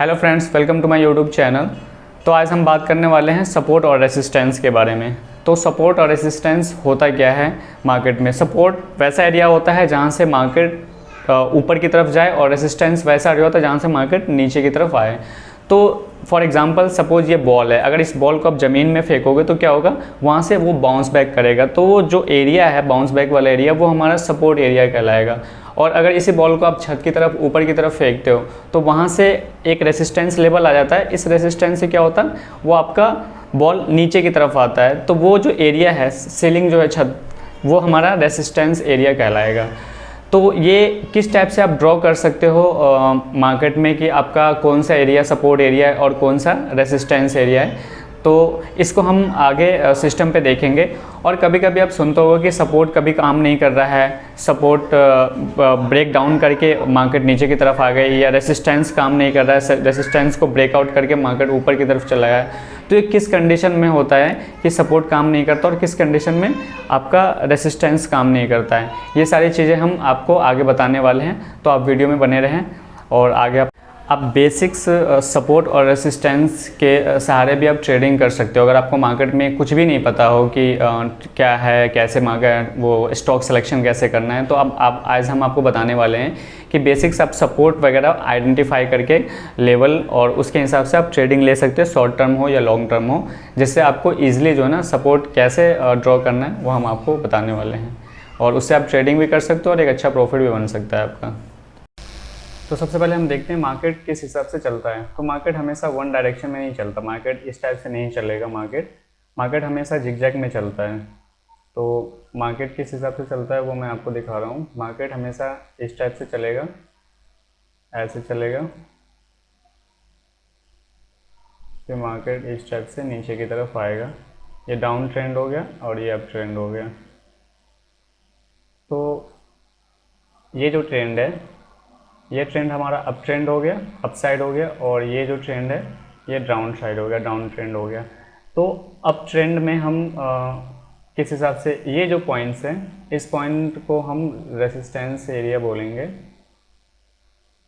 Hello friends, welcome to my YouTube channel. तो आज हम बात करने वाले हैं सपोर्ट और रेसिस्टेंस के बारे में। तो सपोर्ट और रेसिस्टेंस होता क्या है मार्केट में। सपोर्ट वैसा एरिया होता है जहां से मार्केट ऊपर की तरफ जाए और रेसिस्टेंस वैसा एरिया होता है जहां से मार्केट नीचे की तरफ आए। तो फॉर एग्जांपल सपोज ये बॉल है, अगर इस बॉल को आप ज़मीन में फेंकोगे तो क्या होगा, वहाँ से वो बाउंस बैक करेगा। तो वो जो एरिया है बाउंस बैक वाला एरिया, वो हमारा सपोर्ट एरिया कहलाएगा। और अगर इसी बॉल को आप छत की तरफ ऊपर की तरफ फेंकते हो तो वहाँ से एक रेसिस्टेंस लेवल आ जाता है। इस रेसिस्टेंस से क्या होता है, वो आपका बॉल नीचे की तरफ आता है। तो वो जो एरिया है, सीलिंग जो है छत, वो हमारा रेसिस्टेंस एरिया कहलाएगा। तो ये किस टाइप से आप ड्रॉ कर सकते हो मार्केट में कि आपका कौन सा एरिया सपोर्ट एरिया है और कौन सा रेसिस्टेंस एरिया है। तो इसको हम आगे सिस्टम पे देखेंगे। और कभी कभी आप सुनते होगे कि सपोर्ट कभी काम नहीं कर रहा है, सपोर्ट ब्रेक डाउन करके मार्केट नीचे की तरफ आ गई, या रेसिस्टेंस काम नहीं कर रहा है, रेसिस्टेंस को ब्रेकआउट करके मार्केट ऊपर की तरफ चला गया। तो ये किस कंडीशन में होता है कि सपोर्ट काम नहीं करता और किस कंडीशन में आपका रेसिस्टेंस काम नहीं करता है, ये सारी चीज़ें हम आपको आगे बताने वाले हैं। तो आप वीडियो में बने रहें और आगे आप बेसिक्स सपोर्ट और रेसिस्टेंस के सहारे भी आप ट्रेडिंग कर सकते हो। अगर आपको मार्केट में कुछ भी नहीं पता हो कि क्या है, कैसे मार्केट वो स्टॉक सिलेक्शन कैसे करना है, तो अब आप आज हम आपको बताने वाले हैं कि बेसिक्स आप सपोर्ट वगैरह आइडेंटिफाई करके लेवल और उसके हिसाब से आप ट्रेडिंग ले सकते हो, शॉर्ट टर्म हो या लॉन्ग टर्म हो, जिससे आपको ईजिली जो है ना सपोर्ट कैसे ड्रॉ करना है वो हम आपको बताने वाले हैं। और उससे आप ट्रेडिंग भी कर सकते हो और एक अच्छा प्रॉफिट भी बन सकता है आपका। तो सबसे पहले हम देखते हैं मार्केट किस हिसाब से चलता है। तो मार्केट हमेशा वन डायरेक्शन में नहीं चलता, मार्केट इस टाइप से नहीं चलेगा। मार्केट हमेशा जिगजैग में चलता है। तो मार्केट किस हिसाब से चलता है वो मैं आपको दिखा रहा हूँ। मार्केट हमेशा इस टाइप से चलेगा, ऐसे चलेगा, फिर मार्केट इस टाइप से नीचे की तरफ आएगा। ये डाउन ट्रेंड हो गया और ये अप ट्रेंड हो गया। तो ये जो ट्रेंड है, ये ट्रेंड हमारा अप ट्रेंड हो गया, अप साइड हो गया, और ये जो ट्रेंड है ये डाउन साइड हो गया, डाउन ट्रेंड हो गया। तो अप ट्रेंड में हम किस हिसाब से, ये जो पॉइंट्स हैं, इस पॉइंट को हम रेसिस्टेंस एरिया बोलेंगे,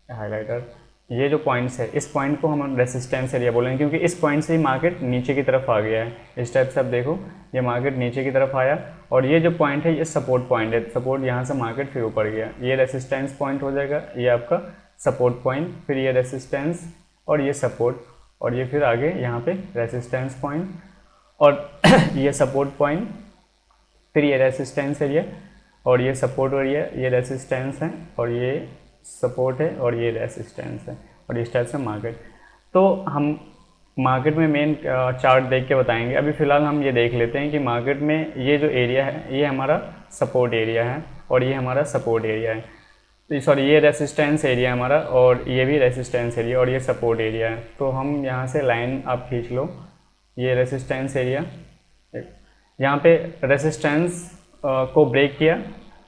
हाइलाइटर। ये जो पॉइंट्स है, इस पॉइंट को हम रेसिस्टेंस एरिया बोलेंगे, क्योंकि इस पॉइंट से ही मार्केट नीचे की तरफ आ गया है। इस टाइप से आप देखो, ये मार्केट नीचे की तरफ आया और ये जो पॉइंट है ये सपोर्ट पॉइंट है। सपोर्ट यहाँ से मार्केट फिर ऊपर गया, ये रेसिस्टेंस पॉइंट हो जाएगा, ये आपका सपोर्ट पॉइंट, फिर ये रेसिस्टेंस और ये सपोर्ट, और ये फिर आगे यहाँ पे रेसिस्टेंस पॉइंट और ये सपोर्ट पॉइंट, फिर ये रेसिस्टेंस एरिया और ये सपोर्ट एरिया, ये रेसिस्टेंस है और ये सपोर्ट है और ये रेसिस्टेंस है, और इस टाइप से मार्केट। तो हम मार्केट में मेन चार्ट देख के बताएंगे। अभी फ़िलहाल हम ये देख लेते हैं कि मार्केट में ये जो एरिया है ये हमारा सपोर्ट एरिया है और ये हमारा सपोर्ट एरिया है। सॉरी, ये रेसिस्टेंस एरिया हमारा और ये भी रेसिस्टेंस एरिया और ये सपोर्ट एरिया है। तो हम यहाँ से लाइन आप खींच लो, ये रेसिस्टेंस एरिया, यहाँ पे रेसिस्टेंस को ब्रेक किया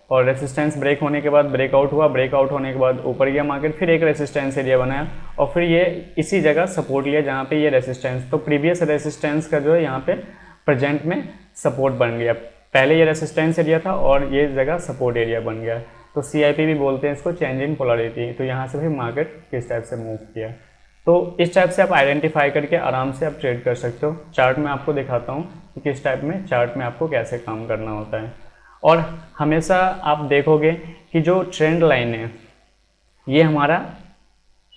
और रेसिस्टेंस ब्रेक होने के बाद ब्रेकआउट हुआ, ब्रेकआउट होने के बाद ऊपर गया मार्केट, फिर एक रेसिस्टेंस एरिया बनाया और फिर ये इसी जगह सपोर्ट लिया जहाँ पे ये रेसिस्टेंस। तो प्रीवियस रेसिस्टेंस का जो है यहाँ पे प्रेजेंट में सपोर्ट बन गया। पहले ये रेसिस्टेंस एरिया था और ये जगह सपोर्ट एरिया बन गया। तो CIP भी बोलते हैं इसको, चेंज इन पोलरिटी। तो यहाँ से भी मार्केट किस टाइप से मूव किया। तो इस टाइप से आप आइडेंटिफाई करके आराम से आप ट्रेड कर सकते हो। चार्ट में आपको दिखाता हूँ कि किस टाइप में चार्ट में आपको कैसे काम करना होता है। और हमेशा आप देखोगे कि जो ट्रेंड लाइन है ये हमारा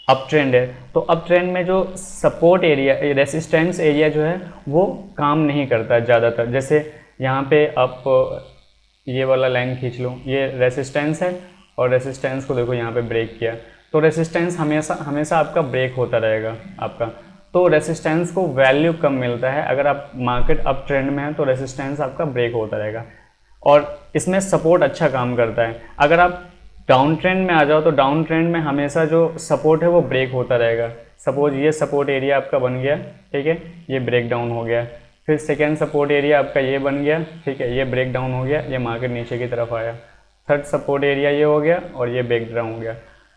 अप ट्रेंड है। तो अप ट्रेंड में जो सपोर्ट एरिया, रेसिस्टेंस एरिया जो है वो काम नहीं करता ज़्यादातर। जैसे यहाँ पे आप ये वाला लाइन खींच लो, ये रेसिस्टेंस है और रेसिस्टेंस को देखो यहाँ पे ब्रेक किया। तो रेसिस्टेंस हमेशा आपका ब्रेक होता रहेगा आपका। तो रेसिस्टेंस को वैल्यू कम मिलता है। अगर आप मार्केट अप ट्रेंड में है तो रेसिस्टेंस आपका ब्रेक होता रहेगा और इसमें सपोर्ट अच्छा काम करता है। अगर आप डाउन ट्रेंड में आ जाओ तो डाउन ट्रेंड में हमेशा जो सपोर्ट है वो ब्रेक होता रहेगा। सपोज ये सपोर्ट एरिया आपका बन गया, ठीक है, ये ब्रेक डाउन हो गया, फिर सेकेंड सपोर्ट एरिया आपका ये बन गया, ठीक है, ये ब्रेक डाउन हो गया, ये मार्केट नीचे की तरफ आया, थर्ड सपोर्ट एरिया ये हो गया और ये ब्रेक डाउन हो गया।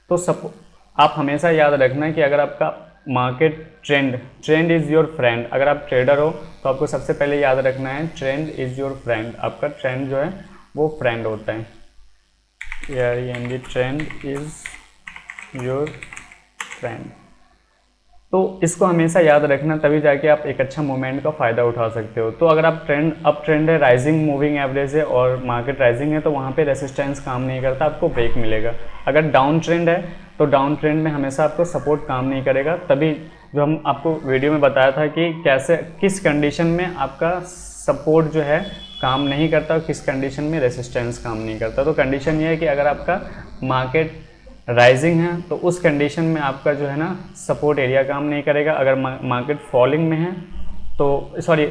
तो आप हमेशा याद रखना कि अगर आपका market trend is your friend. अगर आप ट्रेडर हो तो आपको सबसे पहले याद रखना है ट्रेंड इज़ योर फ्रेंड। आपका ट्रेंड जो है वो फ्रेंड होता है। यार ट्रेंड इज़ योर फ्रेंड। तो इसको हमेशा याद रखना, तभी जाके आप एक अच्छा मूवमेंट का फ़ायदा उठा सकते हो। तो अगर आप अप ट्रेंड है, राइजिंग मूविंग एवरेज है और मार्केट राइजिंग है, तो वहाँ पे रेसिस्टेंस काम नहीं करता, आपको ब्रेक मिलेगा। अगर डाउन ट्रेंड है तो डाउन ट्रेंड में हमेशा आपको सपोर्ट काम नहीं करेगा। तभी जो हम आपको वीडियो में बताया था कि कैसे किस कंडीशन में आपका सपोर्ट जो है काम नहीं करता और किस कंडीशन में रेसिस्टेंस काम नहीं करता। तो कंडीशन ये है कि अगर आपका मार्केट राइजिंग है तो उस कंडीशन में आपका जो है ना सपोर्ट एरिया काम नहीं करेगा। अगर मार्केट फॉलिंग में है तो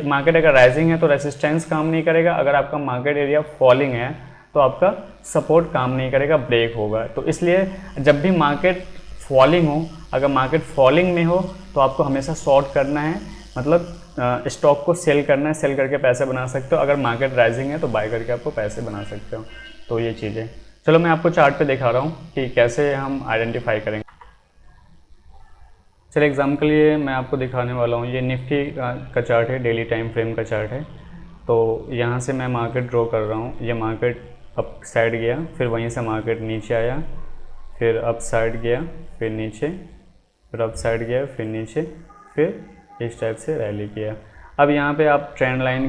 मार्केट अगर राइजिंग है तो रेसिस्टेंस काम नहीं करेगा। अगर आपका मार्केट एरिया फॉलिंग है तो आपका सपोर्ट काम नहीं करेगा, ब्रेक होगा। तो इसलिए जब भी मार्केट फॉलिंग हो, अगर मार्केट फॉलिंग में हो तो आपको हमेशा शॉर्ट करना है, मतलब स्टॉक को सेल करना है, सेल करके पैसे बना सकते हो। अगर मार्केट राइजिंग है तो बाय करके आपको पैसे बना सकते हो। तो ये चीज़ें, चलो मैं आपको चार्ट पे दिखा रहा हूँ कि कैसे हम आइडेंटिफाई करेंगे। चलिए एग्जाम के लिए मैं आपको दिखाने वाला हूँ, ये निफ्टी का चार्ट है, डेली टाइम फ्रेम का चार्ट है। तो यहाँ से मैं मार्केट ड्रॉ कर रहा हूँ। ये मार्केट अप साइड गया, फिर वहीं से मार्केट नीचे आया, फिर अप साइड गया, फिर नीचे, फिर अप साइड गया, फिर नीचे, फिर इस टाइप से रैली किया। अब यहाँ पे आप ट्रेंड लाइन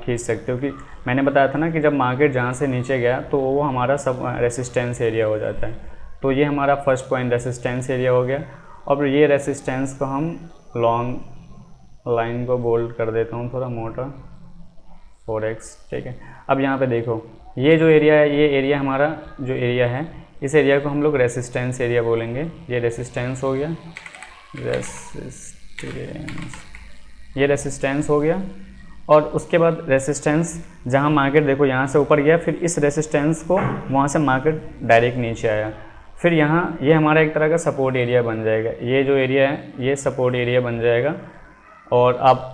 खींच सकते हो कि मैंने बताया था ना कि जब मार्केट जहाँ से नीचे गया तो वो हमारा सब रेसिस्टेंस एरिया हो जाता है। तो ये हमारा फर्स्ट पॉइंट रेसिस्टेंस एरिया हो गया। अब ये रेसिस्टेंस को हम लॉन्ग लाइन को बोल्ड कर देता हूँ थोड़ा मोटा, 4x, ठीक है। अब यहाँ पे देखो ये जो एरिया है, ये एरिया हमारा जो एरिया है, इस एरिया को हम लोग रेसिस्टेंस एरिया बोलेंगे। ये रेसिस्टेंस हो गया, ये रेसिस्टेंस हो गया। और उसके बाद रेसिस्टेंस जहाँ मार्केट देखो यहाँ से ऊपर गया, फिर इस रेसिस्टेंस को वहाँ से मार्केट डायरेक्ट नीचे आया, फिर यहाँ ये हमारा एक तरह का सपोर्ट एरिया बन जाएगा। ये जो एरिया है ये सपोर्ट एरिया बन जाएगा और आप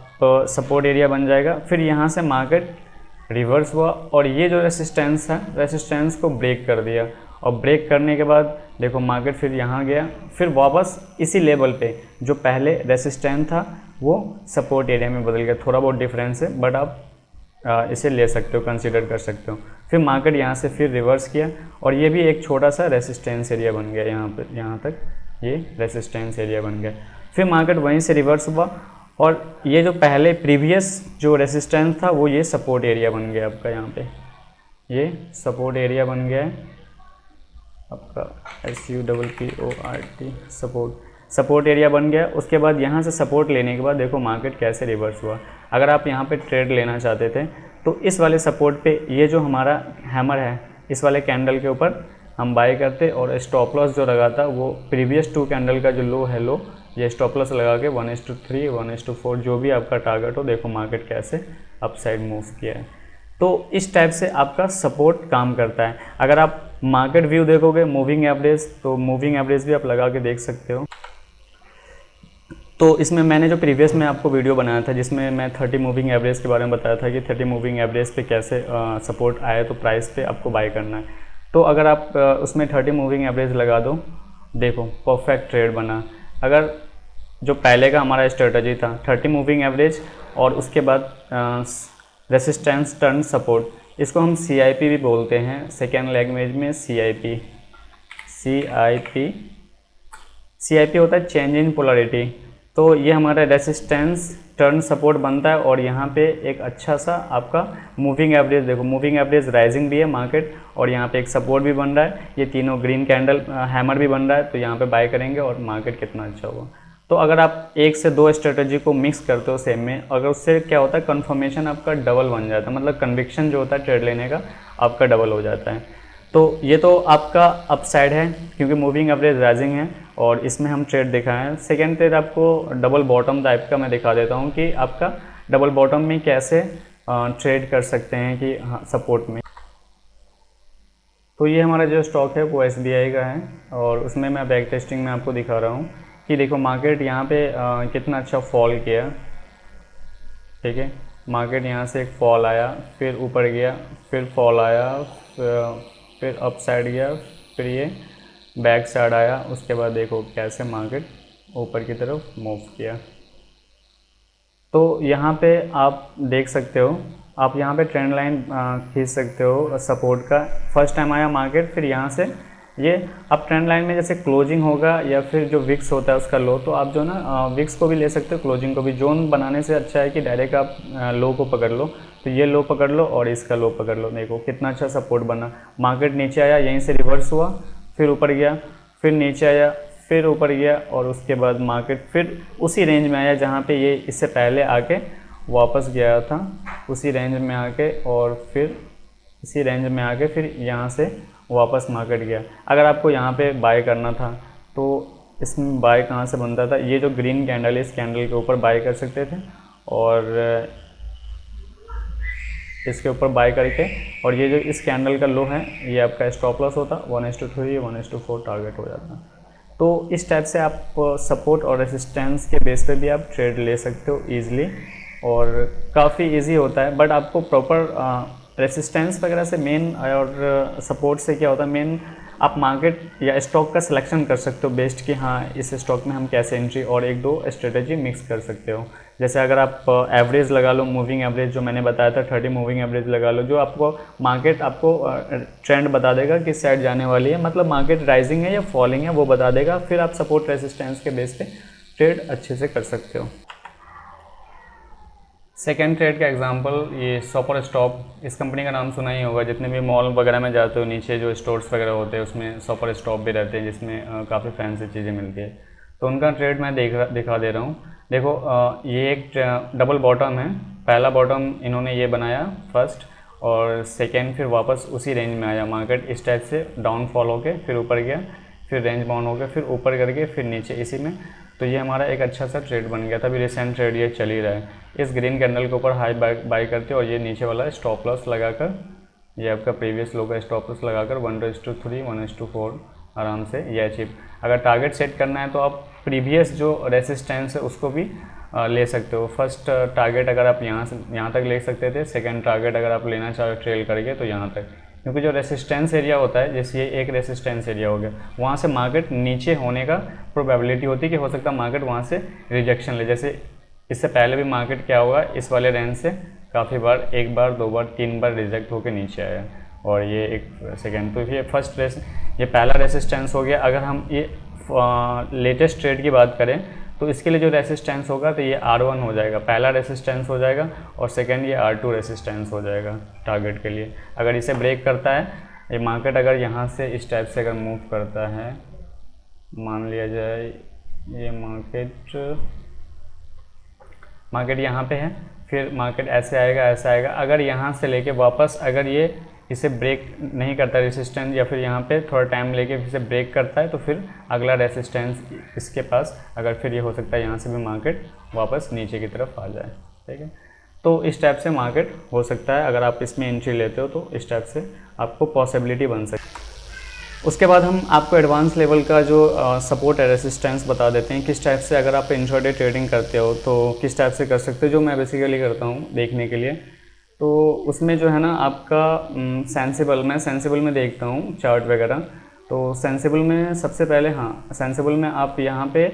सपोर्ट एरिया बन जाएगा। फिर यहाँ से मार्केट रिवर्स हुआ और ये जो रेसिस्टेंस है, रेसिस्टेंस को ब्रेक कर दिया। और ब्रेक करने के बाद देखो मार्केट फिर यहाँ गया, फिर वापस इसी लेवल पे जो पहले रेसिस्टेंस था वो सपोर्ट एरिया में बदल गया। थोड़ा बहुत डिफरेंस है बट आप इसे ले सकते हो, कंसीडर कर सकते हो। फिर मार्केट यहाँ से फिर रिवर्स किया और ये भी एक छोटा सा रेसिस्टेंस एरिया बन गया। यहाँ पर यहाँ तक ये रेसिस्टेंस एरिया बन गया। फिर मार्केट वहीं से रिवर्स हुआ और ये जो पहले प्रीवियस जो रेसिस्टेंस था वो ये सपोर्ट एरिया बन गया आपका। यहाँ पे ये सपोर्ट एरिया बन गया है आपका, SUPPORT, सपोर्ट एरिया बन गया। उसके बाद यहाँ से सपोर्ट लेने के बाद देखो मार्केट कैसे रिवर्स हुआ। अगर आप यहाँ पे ट्रेड लेना चाहते थे तो इस वाले सपोर्ट पे ये जो हमारा हैमर है, इस वाले कैंडल के ऊपर हम बाय करते और स्टॉप लॉस जो लगा था वो प्रीवियस 2 कैंडल का जो लो है, लो ये स्टॉप लॉस लगा के 1:3, 1:4 जो भी आपका टारगेट हो, देखो मार्केट कैसे अपसाइड मूव किया है। तो इस टाइप से आपका सपोर्ट काम करता है। अगर आप मार्केट व्यू देखोगे मूविंग एवरेज, तो मूविंग एवरेज भी आप लगा के देख सकते हो। तो इसमें मैंने जो प्रीवियस में आपको वीडियो बनाया था जिसमें मैं 30 मूविंग एवरेज के बारे में बताया था कि 30 मूविंग एवरेज पे कैसे सपोर्ट आए तो प्राइस पे आपको बाय करना है। तो अगर आप उसमें 30 मूविंग एवरेज लगा दो, देखो परफेक्ट ट्रेड बना। अगर जो पहले का हमारा स्ट्रेटजी था 30 मूविंग एवरेज और उसके बाद रेसिस्टेंस टर्न सपोर्ट, इसको हम CIP भी बोलते हैं, सेकेंड लैंग्वेज में CIP होता है चेंज इन पोलरिटी। तो ये हमारा रेसिस्टेंस टर्न सपोर्ट बनता है और यहाँ पे एक अच्छा सा आपका मूविंग एवरेज, देखो मूविंग एवरेज राइजिंग भी है मार्केट और यहाँ पे एक सपोर्ट भी बन रहा है। ये तीनों ग्रीन कैंडल हैमर भी बन रहा है, तो यहाँ पे बाय करेंगे और मार्केट कितना अच्छा हुआ। तो अगर आप 1 से 2 स्ट्रेटजी को मिक्स करते हो सेम में, अगर उससे क्या होता है कन्फर्मेशन आपका डबल बन जाता है, मतलब कन्विक्शन जो होता है ट्रेड लेने का आपका डबल हो जाता है। तो ये तो आपका अपसाइड है क्योंकि मूविंग एवरेज राइजिंग है और इसमें हम ट्रेड दिखाए हैं। सेकेंड ट्रेड आपको डबल बॉटम टाइप का मैं दिखा देता हूँ कि आपका डबल बॉटम में कैसे ट्रेड कर सकते हैं कि सपोर्ट में। तो ये हमारा जो स्टॉक है वो SBI का है और उसमें मैं बैक टेस्टिंग में आपको दिखा रहा हूँ कि देखो मार्केट यहाँ पे कितना अच्छा फॉल किया, ठीक है। मार्केट यहाँ से एक फॉल आया, फिर ऊपर गया, फिर फॉल आया, फिर अप साइड गया, फिर ये बैक साइड आया। उसके बाद देखो कैसे मार्केट ऊपर की तरफ मूव किया। तो यहाँ पे आप देख सकते हो, आप यहाँ पे ट्रेंड लाइन खींच सकते हो सपोर्ट का। फर्स्ट टाइम आया मार्केट, फिर यहाँ से ये अब ट्रेंड लाइन में जैसे क्लोजिंग होगा या फिर जो विक्स होता है उसका लो, तो आप जो ना विक्स को भी ले सकते हो, क्लोजिंग को भी। जोन बनाने से अच्छा है कि डायरेक्ट आप लो को पकड़ लो, तो ये लो पकड़ लो और इसका लो पकड़ लो। देखो कितना अच्छा सपोर्ट बना। मार्केट नीचे आया, यहीं से रिवर्स हुआ, फिर ऊपर गया, फिर नीचे आया, फिर ऊपर गया, और उसके बाद मार्केट फिर उसी रेंज में आया जहाँ पे ये इससे पहले आके वापस गया था, उसी रेंज में आके, और फिर इसी रेंज में आके फिर यहाँ से वापस मार्केट गया। अगर आपको यहाँ पे बाय करना था तो इसमें बाय कहाँ से बनता था, ये जो ग्रीन कैंडल है इस कैंडल के ऊपर बाय कर सकते थे, और इसके ऊपर बाय करके, और ये जो इस कैंडल का लो है ये आपका स्टॉप लॉस होता, 1:3 1:4 टारगेट हो जाता। तो इस टाइप से आप सपोर्ट और रेसिस्टेंस के बेस पे भी आप ट्रेड ले सकते हो ईजिली, और काफ़ी इजी होता है। बट आपको प्रॉपर रेसिस्टेंस वगैरह से मेन और सपोर्ट से क्या होता है, मेन आप मार्केट या स्टॉक का सिलेक्शन कर सकते हो बेस्ट कि हाँ इस स्टॉक में हम कैसे एंट्री और एक दो स्ट्रेटेजी मिक्स कर सकते हो। जैसे अगर आप एवरेज लगा लो, मूविंग एवरेज जो मैंने बताया था 30 मूविंग एवरेज लगा लो, जो आपको मार्केट आपको ट्रेंड बता देगा किस साइड जाने वाली है, मतलब मार्केट राइजिंग है या फॉलिंग है वो बता देगा। फिर आप सपोर्ट रेसिस्टेंस के बेस पे ट्रेड अच्छे से कर सकते हो। सेकेंड ट्रेड का एग्जांपल ये शॉपर स्टॉप, इस कंपनी का नाम सुना ही होगा। जितने भी मॉल वगैरह में जाते हो नीचे जो स्टोर्स वगैरह होते हैं उसमें शॉपर स्टॉप भी रहते हैं, जिसमें काफ़ी फैंसी चीज़ें मिलती है। तो उनका ट्रेड मैं दिखा दे रहा हूँ। देखो ये एक डबल बॉटम है। पहला बॉटम इन्होंने ये बनाया फर्स्ट, और सेकेंड फिर वापस उसी रेंज में आया मार्केट, इस टाइप से डाउनफॉल होके फिर ऊपर गया, फिर रेंज बाउंड हो गया, फिर ऊपर करके फिर नीचे इसी में। तो ये हमारा एक अच्छा सा ट्रेड बन गया था। अभी रिसेंट ट्रेड ये चल ही रहा है। इस ग्रीन कैंडल के ऊपर हाई बाय करते और ये नीचे वाला स्टॉप लॉस लगाकर, ये आपका प्रीवियस लो का स्टॉप लॉस लगाकर 1:3 1:4 आराम से ये अचीव। अगर टारगेट सेट करना है तो आप प्रीवियस जो रेसिस्टेंस है उसको भी ले सकते हो। फर्स्ट टारगेट अगर आप यहाँ तक ले सकते थे, सेकेंड टारगेट अगर आप लेना चाहो ट्रेल करके तो यहाँ तक, क्योंकि जो रेसिस्टेंस एरिया होता है, जैसे ये एक रेसिस्टेंस एरिया हो गया, वहाँ से मार्केट नीचे होने का प्रोबेबिलिटी होती है कि हो सकता है मार्केट वहाँ से रिजेक्शन ले। जैसे इससे पहले भी मार्केट क्या होगा, इस वाले रेंज से काफ़ी बार, एक बार, दो बार, तीन बार रिजेक्ट होकर नीचे आया, और ये एक सेकेंड। तो ये फर्स्ट ये पहला रेसिस्टेंस हो गया। अगर हम ये लेटेस्ट ट्रेड की बात करें तो इसके लिए जो रेसिस्टेंस होगा तो ये R1 हो जाएगा, पहला रेसिस्टेंस हो जाएगा, और सेकंड ये R2 रेसिस्टेंस हो जाएगा टारगेट के लिए। अगर इसे ब्रेक करता है ये मार्केट, अगर यहाँ से इस टाइप से अगर मूव करता है, मान लिया जाए ये मार्केट यहाँ पे है, फिर मार्केट ऐसे आएगा, ऐसा आएगा। अगर यहाँ से लेके वापस अगर ये इसे ब्रेक नहीं करता रेसिस्टेंस, या फिर यहाँ पे थोड़ा टाइम लेके फिर से ब्रेक करता है, तो फिर अगला रेसिस्टेंस इसके पास, अगर फिर ये हो सकता है यहाँ से भी मार्केट वापस नीचे की तरफ आ जाए। ठीक है, तो इस टाइप से मार्केट हो सकता है। अगर आप इसमें एंट्री लेते हो तो इस टाइप से आपको पॉसिबिलिटी बन सकती है। उसके बाद हम आपको एडवांस लेवल का जो सपोर्ट है, रेसिस्टेंस बता देते हैं किस टाइप से, अगर आप इंट्राडे ट्रेडिंग करते हो तो किस टाइप से कर सकते हो, जो मैं बेसिकली करता हूँ देखने के लिए। तो उसमें जो है ना आपका सेंसिबल, मैं सेंसिबल में देखता हूँ चार्ट वगैरह। तो सेंसिबल में सबसे पहले, हाँ सेंसिबल में आप यहाँ पे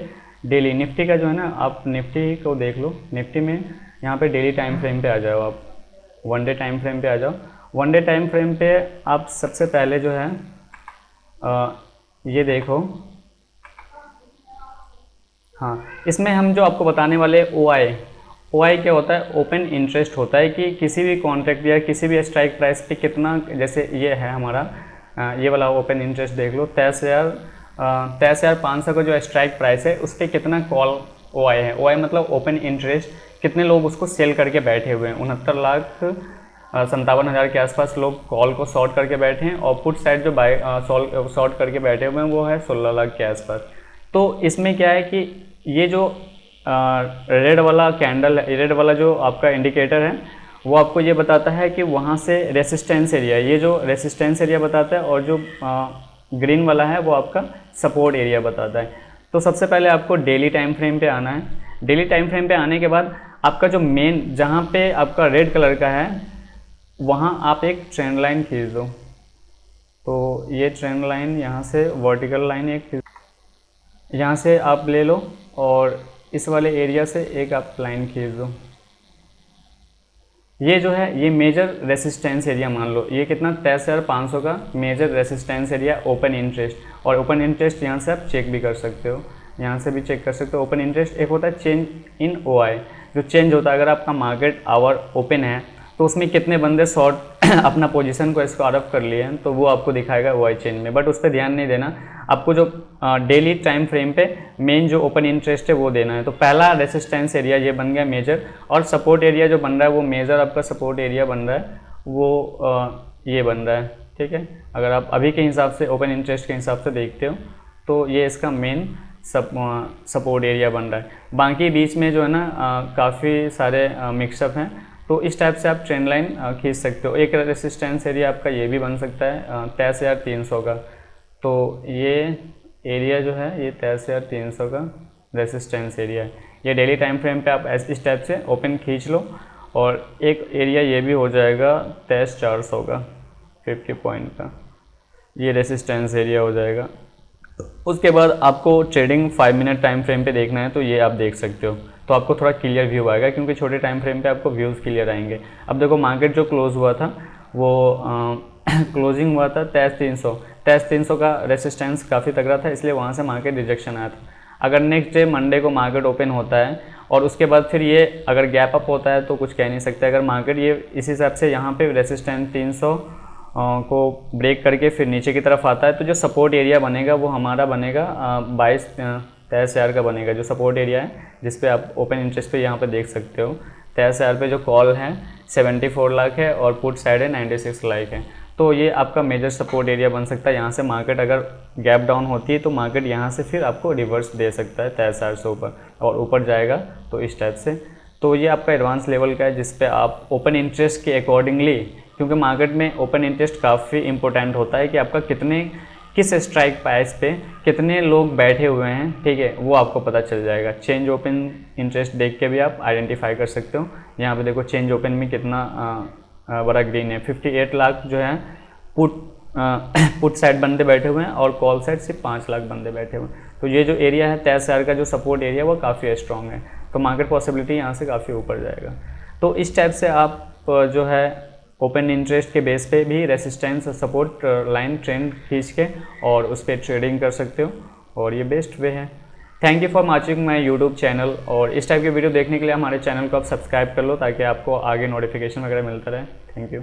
डेली निफ्टी का जो है ना, आप निफ्टी को देख लो। निफ्टी में यहाँ पे डेली टाइम फ्रेम पे आ जाओ, आप वन डे टाइम फ्रेम पे आ जाओ। वन डे टाइम फ्रेम पे आप सबसे पहले जो है ये देखो, हाँ इसमें हम जो आपको बताने वाले OI क्या होता है, ओपन इंटरेस्ट होता है कि किसी भी कॉन्ट्रैक्ट या किसी भी स्ट्राइक प्राइस पे कितना, जैसे ये है हमारा ये वाला ओपन इंटरेस्ट देख लो, 23,500 का जो स्ट्राइक प्राइस है उस पर कितना कॉल OI है। OI मतलब ओपन इंटरेस्ट, कितने लोग उसको सेल करके बैठे हुए हैं। 69,57,000 के आसपास लोग कॉल को शॉर्ट करके बैठे हैं, और पुट साइड जो बाय शॉर्ट करके बैठे हुए हैं वो है 16 लाख के आसपास। तो इसमें क्या है कि ये जो रेड वाला कैंडल है, रेड वाला जो आपका इंडिकेटर है वो आपको ये बताता है कि वहाँ से रेसिस्टेंस एरिया, ये जो रेसिस्टेंस एरिया बताता है, और जो ग्रीन वाला है वो आपका सपोर्ट एरिया बताता है। तो सबसे पहले आपको डेली टाइम फ्रेम पे आना है। डेली टाइम फ्रेम पे आने के बाद आपका जो मेन, जहाँ पे आपका रेड कलर का है वहाँ आप एक ट्रेंड लाइन खींच दो। तो ये ट्रेंड लाइन यहाँ से वर्टिकल लाइन एक यहाँ से आप ले लो, और इस वाले एरिया से एक आप लाइन खींच दो। ये जो है ये मेजर रेसिस्टेंस एरिया मान लो, ये कितना 23,500 का major resistance area open interest. और ओपन इंटरेस्ट यहाँ से आप चेक भी कर सकते हो, यहाँ से भी चेक कर सकते हो। ओपन इंटरेस्ट एक होता है चेंज इन OI, जो चेंज होता है अगर आपका मार्केट आवर ओपन है तो उसमें कितने बंदे शॉर्ट अपना पोजीशन को स्क्वायर अप कर लिए हैं, तो वो आपको दिखाएगा OI चेंज में। बट उस पर ध्यान नहीं देना, आपको जो डेली टाइम फ्रेम पे मेन जो ओपन इंटरेस्ट है वो देना है। तो पहला रेसिस्टेंस एरिया ये बन गया मेजर, और सपोर्ट एरिया जो बन रहा है वो मेजर आपका सपोर्ट एरिया बन रहा है, वो ये बन रहा है, ठीक है। अगर आप अभी के हिसाब से ओपन इंटरेस्ट के हिसाब से देखते हो तो ये इसका मेन सपोर्ट एरिया बन रहा है। बाकी बीच में जो है ना काफ़ी सारे मिक्सअप हैं, तो इस टाइप से आप ट्रेंड लाइन खींच सकते हो। एक रेसिस्टेंस एरिया आपका ये भी बन सकता है 23,300 का, तो ये एरिया जो है ये 23,300 का रेसिस्टेंस एरिया है। ये डेली टाइम फ्रेम पे आप इस टाइप से ओपन खींच लो। और एक एरिया ये भी हो जाएगा 23,400 का 50 पॉइंट का, ये रेसिस्टेंस एरिया हो जाएगा। उसके बाद आपको ट्रेडिंग 5 मिनट टाइम फ्रेम पे देखना है, तो ये आप देख सकते हो, तो आपको थोड़ा क्लियर व्यू आएगा, क्योंकि छोटे टाइम फ्रेम पे आपको व्यूज़ क्लियर आएंगे। अब देखो मार्केट जो क्लोज हुआ था वो क्लोजिंग हुआ था 23,300 का रेसिस्टेंस काफ़ी तगड़ा था, इसलिए वहाँ से मार्केट रिजेक्शन आया था। अगर नेक्स्ट डे मंडे को मार्केट ओपन होता है और उसके बाद फिर ये अगर गैप अप होता है तो कुछ कह नहीं सकते। अगर मार्केट ये इस हिसाब से यहाँ पे रेसिस्टेंस 300 को ब्रेक करके फिर नीचे की तरफ आता है, तो जो सपोर्ट एरिया बनेगा वो हमारा बनेगा 23,000 का बनेगा, जो सपोर्ट एरिया है जिस पे आप ओपन इंटरेस्ट पे यहाँ पे देख सकते हो। 23,000 पे जो कॉल है 74 लाख है और पुट साइड है 96 लाख है, तो ये आपका मेजर सपोर्ट एरिया बन सकता है। यहाँ से मार्केट अगर गैप डाउन होती है तो मार्केट यहाँ से फिर आपको रिवर्स दे सकता है 23,000 से ऊपर, और ऊपर जाएगा तो इस टाइप से। तो ये आपका एडवांस लेवल का है जिस पे आप ओपन इंटरेस्ट के अकॉर्डिंगली, क्योंकि मार्केट में ओपन इंटरेस्ट काफ़ी इंपॉर्टेंट होता है कि आपका किस स्ट्राइक प्राइस पे कितने लोग बैठे हुए हैं, ठीक है, वो आपको पता चल जाएगा। चेंज ओपन इंटरेस्ट देख के भी आप आइडेंटिफाई कर सकते हो। यहाँ पे देखो चेंज ओपन में कितना बड़ा ग्रीन है, 58 लाख जो है पुट साइड बंदे बैठे हुए हैं और कॉल साइड सिर्फ 5 लाख बंदे बैठे हुए हैं। तो ये जो एरिया है 23,000 का जो सपोर्ट एरिया वो काफ़ी स्ट्रॉन्ग है, तो मार्केट पॉसिबिलिटी यहाँ से काफ़ी ऊपर जाएगा। तो इस टाइप से आप जो है ओपन इंटरेस्ट के बेस पे भी रेसिस्टेंस और सपोर्ट लाइन ट्रेंड खींच के और उस पर ट्रेडिंग कर सकते हो, और ये बेस्ट वे है। Thank you for watching my YouTube channel, और इस टाइप के वीडियो देखने के लिए हमारे चैनल को आप सब्सक्राइब कर लो ताकि आपको आगे नोटिफिकेशन वगैरह मिलता रहे। Thank you.